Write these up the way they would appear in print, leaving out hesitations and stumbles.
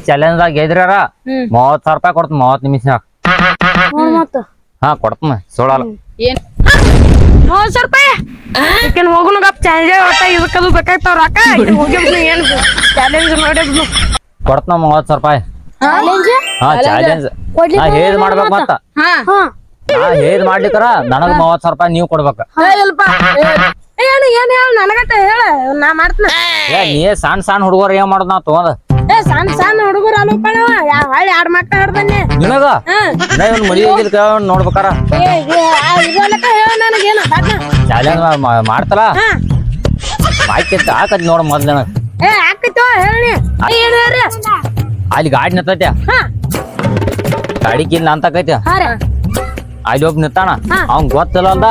Challenge ಗೆದ್ರಾರ 30,000 ರೂಪಾಯಿ ಕೊಡ್ತೀನಿ 30 ನಿಮಿಷನಾಗ. ಹಾ ಕೊಡ್ತೀನಿ ಸೋಳಲ್ಲ. 30,000 ರೂಪಾಯಿ ಹೋಗುನು ಗಪ್ ಚಾಲೆಂಜ್ ಒಟ್ಟ ಇದಕ್ಕದು ಬೇಕಾಗ್ತಾವ ರೊಕ್ಕ ಹೋಗಿ ಏನ್ ಚಾಲೆಂಜ್ ಮಾಡಿದ್ನು ಕೊಡ್ತೀನಿ 30,000 ರೂಪಾಯಿ. ಹಾ ಚಾಲೆಂಜ್ ಹೇದ್ ಮಾಡ್ಬೇಕು ಮತ್ತ ಹೇದ್ ಮಾಡ್ಲಿಕ್ಕಾರ ನನಗ್ 30,000 ರೂಪಾಯಿ ನೀವ್ ಕೊಡ್ಬೇಕ. ಏನ್ ಏನ್ ಹೇಳ ನನಗಟ್ಟ ಹೇಳ ನಾ ಮಾಡ್ತೀನಿ. ನೀ ಸಣ್ಣ ಹುಡುಗರು ಏನ್ ಮಾಡೋದ್ ನಾ ತಗೊಂಡ್ ಸಣ್ಣ ಹುಡುಗರು ಅಲ್ಲಪ್ಪ ಹೊಳ್ಳಿ 2 ಮಕ್ಳ ಹಿಡ್ದನ್ನಿ ನಿನಗ ಮದುವೆ ನೋಡ್ಬೇಕಾರ ನನಗೇನು ಚಾಲೆಂಜ್ ಮಾಡ್ತಲ್ಲ ಆಯ್ತಿತ್ತು ಹಾಕತ್ ನೋಡ ಮೊದ್ಲ ಆಕೈತೋ ಹೇಳಿ ಅಲ್ಲಿ ಗಾಡಿ ನಿಂತೈತೆ ಗಾಡಿ ಕಿಲ್ ಅಂತಕೈತೆ ಅಲ್ಲಿ ಒಬ್ಬ ನಿಂತಾನ ಅವ್ನ್ ಗೊತ್ತಿಲ್ಲ ಅಲ್ದ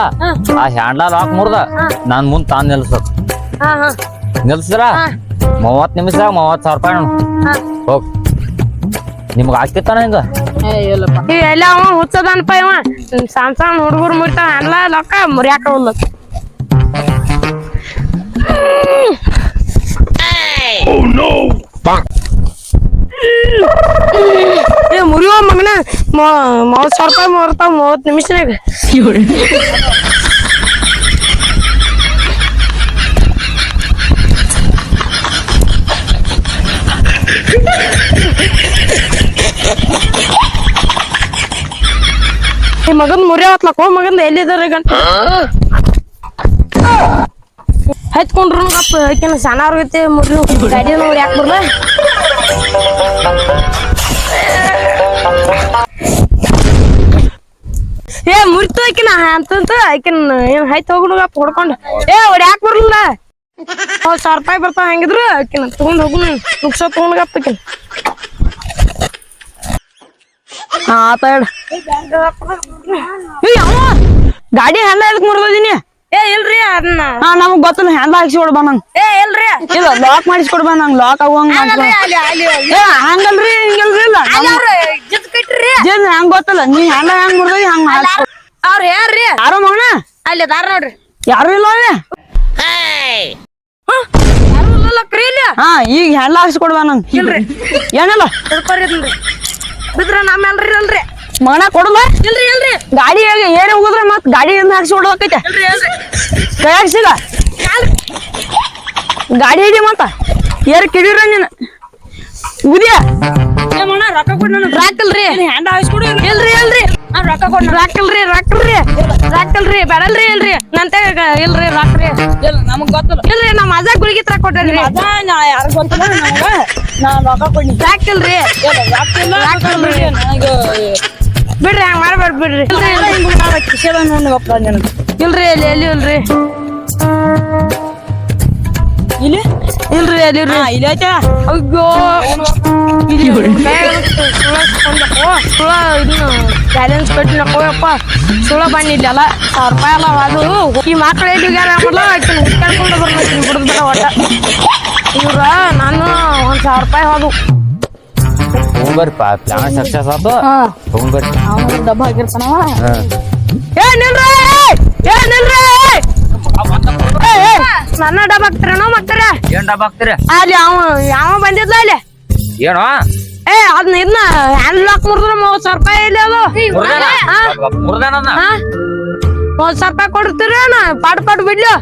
ಆ ಹ್ಯಾಂಡ್ಲ ಲಾಕ್ ಮುರ್ದ ನಾನ್ ಮುಂದ್ ತಾನ್ ನಿಲ್ಸತ್ ನಿಲ್ಸಿದ್ರ 30 ನಿಮಿಷ 30,000 ರೂಪಾಯಿ ಹೋಗ್ ನಿಮ್ಗ ಆಗ್ತಿತ್ತಾನ ಹಿಂಗ ಎಲ್ಲ ಅವ ಹುಚ್ಚದನಪ್ಪ ಇವ ಸಣ್ಣ ಹುಡುಗರು ಮುರಿತಾವ ಹ್ಯಾಂಡ್ಲ ಲಾಕ ಮುರಿಯಾಕ ಹೋಗ್ಲ ಮುರಿಯೋ ಮಗನ 30,000 ರೂಪಾಯಿ ಮುರ್ತಾವ 30 ನಿಮಿಷನಾಗ. ಈ ಮಗನ್ ಮುರಿಯಾವತ್ಲಕ್ ಹೋ ಮಗನ್ ಎಲ್ಲಿದಾರ ಗಂಟ ಹತ್ಕೊಂಡ್ರು ಗಪ್ಪ ಆಕಿನ ಸಣ್ಣವ್ರಗೈತಿ ಮುರಿ ಗಾಡಿ ನೋಡಿ ಯಾಕೆ ಬರ್ಲ ಮುರಿತು ಆಕಿನ ಅಂತಂತ ಆಕಿನ ಏನ್ ಹೈತ್ ಹೋಗುನು ಗಪ್ಪ ಹೊಡ್ಕೊಂಡು ಹೊಡ್ಯಾಕ್ ಬರ್ಲಿಲ್ಲ 10,000 ರೂಪಾಯಿ ಬರ್ತಾವ ಹೆಂಗಿದ್ರು ಆಕಿನ ತಗೊಂಡ್ ಹೋಗುನು ನುಕ್ಸ ತಗೊಂಡ್ ಗಪ್ಪ ಆಕಿನ ಗಾಡಿ ಹ್ಯಾಂಡ ಎದಕ್ ಮುರಿದೀನಿ ಇಲ್ರಿ ಅದನ್ನ ನಮಗ್ ಗೊತ್ತಿಲ್ಲ ಹ್ಯಾಂಡ ಹಾಕ್ಸಿ ಕೊಡ್ಬಾ ನಂಗ್ ಇಲ್ರಿ ಇಲ್ಲ ಲಾಕ್ ಮಾಡಿಸ್ಕೊಡ್ಬಾ ನಂಗ್ ಲಾಕ್ ಆಗುವಂಗ ಹಂಗಲ್ರಿ ಹಿಂಗಲ್ರಿ ಇಲ್ಲ ಹಂಗ ಗೊತ್ತಲ್ಲ ನೀ ಹ್ಯಾಂಡ ಹೆಂಗ್ ಮುರಿದಿ ಹಂಗ ಅವ್ರ ಯಾರ್ರಿ ಯಾರೋ ಮಗನ ಅಲ್ಲಿ ದಾರ ನೋಡ್ರಿ ಯಾರು ಇಲ್ಲ ಈಗ ಹ್ಯಾಂಡ ಹಾಕ್ಸಿ ಕೊಡ್ಬಾ ನಂಗ್ ಇಲ್ರಿ ಏನಿಲ್ಲ ಬಿದ್ರ ನಮ್ಮೆಲ್ರಿ ಅಲ್ರಿ ಮಗನ ಕೊಡಲ್ಲ ಇಲ್ರಿ ಇಲ್ರಿ ಗಾಡಿ ಏನೇ ಹೋಗುದ್ರ ಮತ್ ಗಾಡಿ ಹಾಕ್ಸಿ ಹೊಡ್ಬೇಕೈತೆ ಕೈ ಹಾಕ್ಸಿಲ್ಲ ಗಾಡಿ ಹಿಡಿ ಮತ್ತ ಏರ್ ಕಿಡಿರ ನೀನು ಉದಿಯ ರೊಕ್ಕ ಕೊಡ್ ನನಗೆ ರಾಕಲ್ರಿ ಹ್ಯಾಂಡ ಹಾಕ್ಸ್ಕೊಡು ಇಲ್ರಿ ಇಲ್ರಿ ರೊಕ್ಕ ಕೊಡ್ ರಾಕಲ್ರಿ ರಾಕಲ್ರಿ ರಾಕಲ್ರಿ ಬೇಡಲ್ರಿ ಇಲ್ರಿ ನಂತೆ ಇಲ್ರಿ ರಾಕ್ರಿ ನಮಗ್ ಗೊತ್ತಿಲ್ಲ ಇಲ್ರಿ ನಾ ಮಜಾ ಗುಳಿಗೆ ತರ ಕೊಟ್ರಿ ನಾ ಯಾರು ಗೊತ್ತಿಲ್ಲ ನಮಗ ನಾ ರೊಕ್ಕ ಕೊಡ್ನಿ ರಾಕಲ್ರಿ ರಾಕಲ್ರಿ ನನಗೆ ಬಿಡ್ರಿ ಹಂಗ ಮಾಡ್ಬೇಡ ಬಿಡ್ರಿ ಇಲ್ರಿ ಎಲ್ಲಿ ಎಲ್ಲಿ ಇಲ್ರಿ ಇಲ್ಲಿ ಇಲ್ರಿ ಎಲ್ಲಿ ಇಲ್ಲಿ ಐತೆ ಅಯ್ಯೋ ಇದನ್ನು ಬ್ಯಾಲೆನ್ಸ್ ಕಟ್ಟಿನಪ್ಪ ಸುಳ ಬಂದಿದ್ದಲ್ಲ 1,000 ರೂಪಾಯಿ ಅಲ್ಲ ಅದು ಈ ಮಕ್ಳು ಎಲ್ಲಿಗಾರ ಕರ್ಕೊಂಡು ಬರ್ಬೇಕು ಬಿಡುದ್ ಬೇಡ ಒಟ್ಟ ಇವ್ರ ನಾನು 1,000 ರೂಪಾಯಿ ಹೋದು ತಗೊಂಡ್ಬರ್ರಿ ಪ್ಲಾನ್ ಸಕ್ಸಸ್ ಆತು ತಗೊಂಡ್ಬರ್ರಿ ಡಬ್ಬ ಹಾಕಿರ್ತಾನವ ನನ್ನ ಡಬ್ಬ ಹಾಕ್ತಾರೇನೋ ಮಕ್ಕಳ ಏನ್ ಡಬ್ಬ ಹಾಕ್ತೀರಿ ಅಲ್ಲಿ ಯಾವ ಬಂದಿದ್ಲ ಅಲ್ಲಿ ಏನೋ ಅದನ್ನ ಇದನ್ನ ಹ್ಯಾಂಡ್ ಲಾಕ್ ಮುರಿದ್ರ 30,000 ರೂಪಾಯಿ ಇಲ್ಲಿ ಅದು 30,000 ರೂಪಾಯಿ ಕೊಡ್ತೀರೇನ ಪಾಟ್ ಬಿಡ್ಲು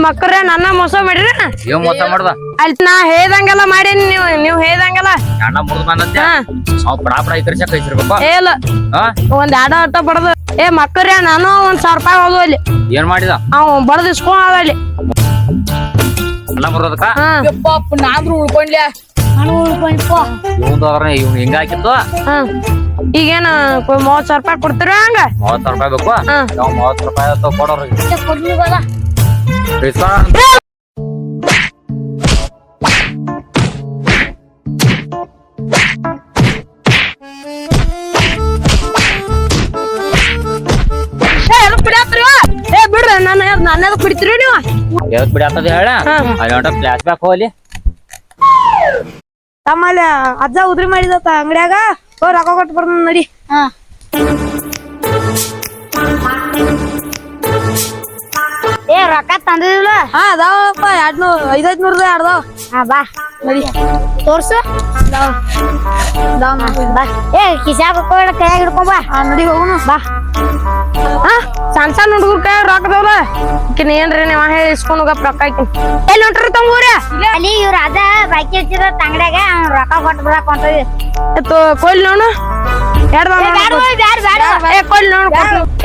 ಮಕ್ಕಳ್ರೆ ನನ್ನ ಮೋಸ ಮಾಡಿರಿ ಏನ್ ಮೋಸ ಮಾಡ್ದ ಅಲ್ಲಿ ನಾ ಹೇಳ್ದಂಗೆಲ್ಲ ಮಾಡೀನಿ ನೀವು ಹೇಳ್ದಂಗೆಲ್ಲ ಅಣ್ಣ ಮುರಿದ್ ಬಂದಂತೆ ಅವ್ ಪಡಾಪಡ ಕೈಸಿರ್ಬೇಕು ಇಲ್ಲ ಒಂದ್ ಆಟ ಬಡದು ಮಕ್ಕಳ್ರೆ ನಾನು 1,000 ರೂಪಾಯಿ ಹೋದು ಅಲ್ಲಿ ಏನ್ ಮಾಡಿದ ಅವ್ ಬಡದ್ ಇಸ್ಕೊಂಡ್ ಅದ ಅಲ್ಲಿ ಅಲ್ಲ ಬರೋದಕ್ಕ ನಾದ್ರು ಉಳ್ಕೊಂಡ್ಲ ನಾನು ಉಳ್ಕೊಂಡ್ಪ ಇವ್ನು ಹಿಂಗ ಹಾಕಿತ್ತು ಈಗೇನ 30,000 ರೂಪಾಯಿ ಕೊಡ್ತೀರ ಹಂಗ 30,000 ರೂಪಾಯಿ ಬೇಕು ನಾವ್ 30,000 ರೂಪಾಯಿ ಕೊಡೋರು ಬಿಡ್ರಿ ನನ್ನ ಕುಡಿತೀರಿ ನೀವು ಎದಕ್ ಬಿಡತ್ತದ ಹೇಳ ಅಲ್ಲಿ ಫ್ಲಾಶ್ ಬ್ಯಾಕ್ ಹೋಗ್ಲಿ ತಮ್ಮಲ್ಲಿ ಅಜ್ಜ ಉದ್ರಿ ಮಾಡಿದತ್ತ ಅಂಗಡ್ಯಾಗ ರೊಕ್ಕ ಕೊಟ್ಟು ಬರ್ದ ನಡಿ ರೊಕ್ಕ ತಂದಿಲ್ಲ ಅದಾವಪ್ಪ 200 500 ಅದಾವ ಬಾ ನಡಿ ತೋರ್ಸು ಏ ಕಿಶಾಗ ಕೈಯಾಗ ಹಿಡ್ಕೊಂಡ್ ಬಾ ನಡಿ ಹೋಗುನು ಬಾ ಸಣ್ಣ ಸಣ್ಣ ಹುಡುಗರ ಕೈ ರೊಕ್ಕದವ್ರ ಆಕಿನ ಏನ್ರಿ ನೀವ ಇಸ್ಕೊಂಡ್ ಹೋಗಪ್ಪ ರೊಕ್ಕ ಆಕಿ ಎಲ್ಲಿ ಹೊಂಟ್ರಿ ತಮ್ಮೂರ ಅಲ್ಲಿ ಇವ್ರ ಅದ ಬಾಕಿ ಹಚ್ಚಿದ ತಂಗಡ್ಯಾಗ ರೊಕ್ಕ ಕೊಟ್ಟು ಬರಾಕ್ ಹೊಂಟದಿ ಕೊಯ್ಲ್ ನೋಡು ಏ ಕೊಯ್ಲ್ ನೋಡು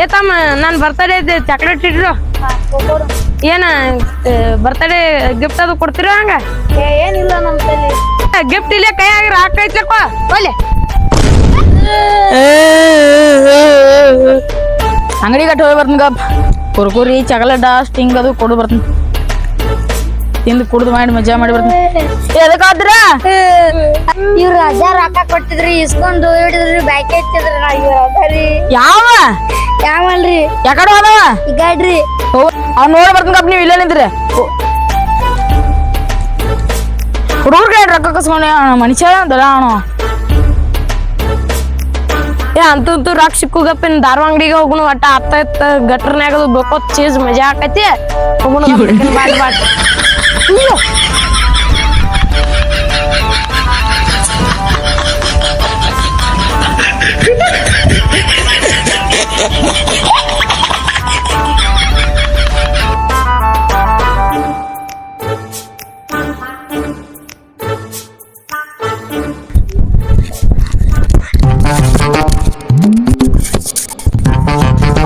ಏ ತಮ್ಮ ನನ್ ಬರ್ತಡೇ ಐತಿ ಚಾಕ್ಲೇಟ್ ಇಟ್ರು ಏನ ಬರ್ತಡೇ ಗಿಫ್ಟ್ ಅದು ಕೊಡ್ತಿರೋ ಹಂಗ ಏನಿಲ್ಲ ನಮ್ ತಲೆ ಗಿಫ್ಟ್ ಇಲ್ಲೇ ಕೈಯಾಗ ರೊಕ್ಕ ಐತ್ಲಕ್ಕ ಕೊಯ್ಲೆ ಅಂಗಡಿ ಗಟ್ಟ ಹೋಗಿ ಬರ್ತೀನಿ ಗಪ್ ಕುರ್ಕುರಿ ಚಾಕ್ಲೇಟ್ ಸ್ಟಿಂಗ್ ಅದು ಕೊಡು ಬರ್ತೀನಿ ತಿಂದು ಕುಡ್ದು ಮಾಡಿ ಮಜಾ ಮಾಡಿ ಬರ್ತೀನಿ ಎದಕ್ಕಾದ್ರ ಇವ್ರ ಅಜ್ಜ ರೊಕ್ಕ ಕೊಟ್ಟಿದ್ರಿ ಇಸ್ಕೊಂಡು ಹಿಡಿದ್ರಿ ಬಾಕಿ ಹಚ್ಚಿದ್ರಿ ಯಾವ ಯಾವಲ್ರಿ ಯಾಕಡೆ ಹೋದವ ಈಗ ಇಡ್ರಿ ಅವ್ನು ನೋಡಿ ಬರ್ತೀನಿ ಗಪ್ ನೀವು ಇಲ್ಲೇ ನಿಂತ್ರಿ ಹುಡುಗರ ಕೈ ರೊಕ್ಕ ಕಸ್ಕೊಂಡೆ ಮನುಷ್ಯ ದೊಡ್ಡ ಅವನು ಏ ಅಂತೂ ರೊಕ್ಕ ಸಿಕ್ಕುಗಪ್ಪಿನ ದಾರ್ವ ಅಂಗಡಿಗೆ ಹೋಗುನು ಒಟ್ಟ ಅತ್ತ ಗಟ್ರನ್ಯಾಗ ಬೇಕೋತ್ ಚೀಸ್ ಮಜಾ ಆಕೈತಿ ಹೋಗುನು ಬಾಟ್ ಬಾಟ್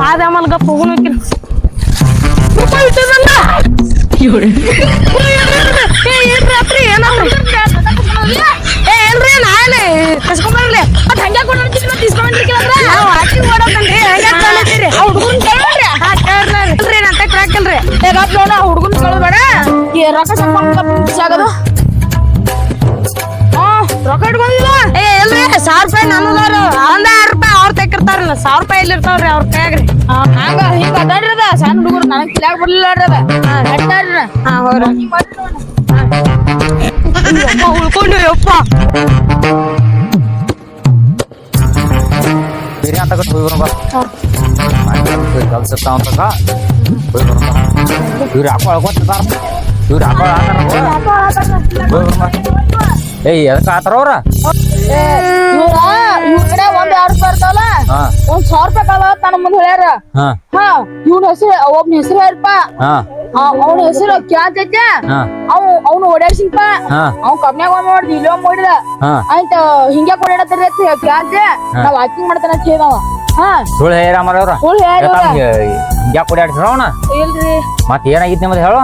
ಆದ ಮಲ್ಗಪ್ಪ ಹೋಗುನು ಏನ್ರಿ ನಾನೇ ಕಸ್ಕೊಂಡ್ಬರ್ಲಿ ಮತ್ ಹಂಗೆ ಹುಡುಗನ್ ಕಳ್ಬೇಡ ರೊಕ್ಕ ಸಾಗದು ರೊಕ್ಕ ಇಟ್ಕೊಂಡಿಲ್ಲ ಏ ಎಲ್ರಿ 1000 ರೂಪಾಯಿ ನನ್ನದಾರು ಒಂದ್ 2 ರೂಪಾಯಿ ಅವ್ರ ತೆಕ್ಕಿರ್ತಾರ 1000 ರೂಪಾಯಿ ಇಲ್ಲಿ ಇರ್ತಾವ್ರಿ ಅವ್ರ ಕೈಯಾಗ್ರಿ ಹಂಗ ಹಿಂಗ ಅದಾಡ್ರದ ಸಣ್ಣ ಹುಡುಗರು ನನಗ್ ಕಿಲಾಗ ಬರ್ಲಿಲ್ಲ ಹೋಗ್ರಿ ಉಳ್ಕೊಂಡು ಯಪ್ಪ ಬೇರೆ ಅಂತ ಹೋಗಿ ಬರೋಣ ಕೆಲ್ಸ ಇರ್ತಾವಂತಕ ಹೋಗಿ ಬರೋಣ ಇವ್ರು ಹಾಕೋ ಅಳ್ಕೊತಾರ ಇವ್ರು ಹಾಕೋ ಏಯ್ ಎದಕ್ಕೆ ಆತಾರ ಅವ್ರ ಇವ್ರ ಒಂದ್ 2 ರೂಪಾಯಿ ಇರ್ತಾವಲ್ಲ ಒಂದ್ 1000 ರೂಪಾಯಿ ಕಾಲ ತನ್ನ ಮುಂದೆ ಹೇಳ್ಯಾರ ಇವ್ನ ಹೆಸರು ಒಬ್ನ ಹೆಸರು ಹೇಳ್ರಪ್ಪ ಅವನ ಹೆಸರು ಕ್ಯಾಂತೈತೆ ಅವ್ನು ಓಡಾಡ್ಸಿಂಪ ಅವ್ ಕಬ್ನ್ಯಾಗ ಒಮ್ಮೆ ಮಾಡಿದ್ ಇಲ್ಲಿ ಒಮ್ಮೆ ಮಾಡಿದ ಆಯ್ತ ಹಿಂಗ್ಯಾ ಓಡಾಡತ್ತೀರಿ ಅಂತ ಕ್ಯಾಂತ ನಾವ್ ವಾಕಿಂಗ್ ಮಾಡ್ತಾನ ಅಂತ ಹೇಳಿದವ ಸುಳ್ಳು ಹೇರಾಮರ ಸುಳ್ಳು ಹಿಂಗ್ಯಾ ಕುಡಿಯಾಡ್ಸ್ರ ಅವನ ಇಲ್ರಿ ಮತ್ ಏನಾಗಿತ್ತು ನಿಮ್ಮದು ಹೇಳು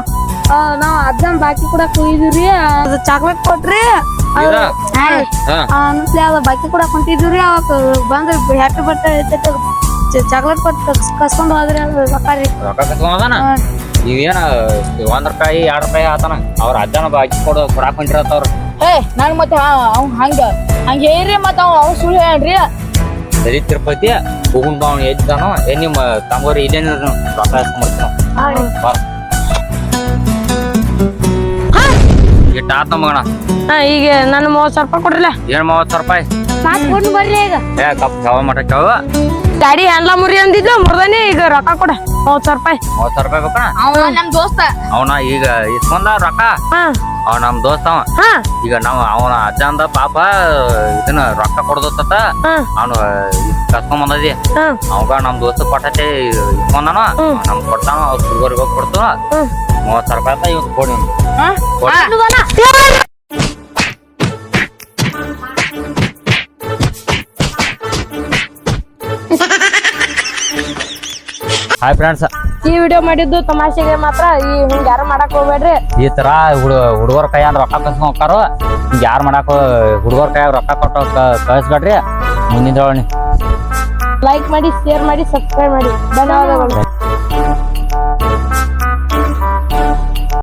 ನಾವ್ ಅಜ್ಜನ್ ಬಾಕಿ ಕೂಡ ಕುಯ್ದಿವ್ರಿ ಅದು ಚಾಕ್ಲೇಟ್ ಕೊಟ್ರಿ ಅನ್ಸ್ಲಿ ಅದ ಬಾಕಿ ಕೂಡ ಕೊಂತಿದ್ವಿ ಅವಾಗ ಬಂದ್ರಿ ಹ್ಯಾಪಿ ಬರ್ತಾ ಚಾಕ್ಲೇಟ್ ಕೊಟ್ಟು ಕಸ್ಕೊಂಡ್ ಹೋದ್ರಿ ರೊಕ್ಕ ಕಸ್ಕೊಂಡದಾನ ನೀವೇನ 1 ರೂಪಾಯಿ 2 ರೂಪಾಯಿ ಆತನ ಅವ್ರ ಅಜ್ಜನ ಬಾಕಿ ಕೊಡಾಕ್ ಹೊಂಟಿರತ್ತವ್ರ ನನ್ ಮತ್ತೆ ಅವ್ನ್ ಹಂಗ ಹೇಳ್ರಿ ಮತ್ತ ಅವ್ ಸುಳ್ಳು ಹೇಳ್ರಿ ಸರಿ ತಿರುಪತಿ ಹೋಗುನ್ ಬಾ ಅವ್ನು ಎದ್ದಾನೋ ನಿಮ್ಮ ತಮ್ಮವ್ರಿ ಇಲ್ಲೇನ ರೊಕ್ಕ ಹಾಕೊಂಡ್ಬರ್ತಾನ ಇಟ್ಟ ಆತ ಮಗಣ ಈಗ ನನ್ನ 30,000 ರೂಪಾಯಿ ಕೊಡ್ರಲ್ಲ ಏನ್ 30,000 ರೂಪಾಯಿ ಕೊಟ್ಟು ಬರ್ರಿ ಈಗ ಏ ಕಪ್ ಕವ ಮಟ ಕವ ಗಾಡಿ ಹ್ಯಾಂಡ್ಲ ಮುರಿ ಅಂದಿದ್ದು ಮುರ್ದಾನಿ ಈಗ ರೊಕ್ಕ ಕೊಡ 30,000 ರೂಪಾಯಿ 30,000 ರೂಪಾಯಿ ಬೇಕಣ ಅವ ನಮ್ ದೋಸ್ತ ಅವನ ಈಗ ಇಸ್ಕೊಂಡ ರೊಕ್ಕ ಅವ ನಮ್ ದೋಸ್ತ ಅವ ಈಗ ನಾವ್ ಅವನ ಅಜ್ಜ ಅಂದ ಪಾಪ ಇದನ್ನ ರೊಕ್ಕ ಕೊಡದತ್ತ ಅವನು ಕಸ್ಕೊಂಡ್ ಬಂದದಿ ಅವಾಗ ನಮ್ ದೋಸ್ತ ಕೊಟ್ಟೆ ಇಸ್ಕೊಂಡಾನ ನಮ್ ಕೊಡ್ತಾನ ಅವ್ರ ಹುಡುಗರಿಗೆ ಹೋಗಿ ಕೊಡ್ತಾನ 30,000 ರೂಪಾಯಿ ಇವ್ ಕೊಡಿ ಹಾಯ್ ಫ್ರೆಂಡ್ಸ್ ಈ ವಿಡಿಯೋ ಮಾಡಿದ್ದು ತಮಾಷೆಗೆ ಮಾತ್ರ ಈ ಹಿಂಗ ಯಾರು ಮಾಡಕ್ ಹೋಗ್ಬೇಡ್ರಿ ಈ ತರ ಹುಡುಗರ ಕೈಯಾಗ ರೊಕ್ಕ ಕಸ್ಕೊಂಡ್ ಹೋಗ್ತಾರ ಹಿಂಗ ಯಾರು ಮಾಡಾಕ ಹುಡುಗರ ಕೈಯಾಗ ರೊಕ್ಕ ಕೊಟ್ಟು ಕಳಿಸ್ಬೇಡ್ರಿ ಮುಂದಿನ ಲೈಕ್ ಮಾಡಿ ಶೇರ್ ಮಾಡಿ ಸಬ್ಸ್ಕ್ರೈಬ್ ಮಾಡಿ ಧನ್ಯವಾದಗಳು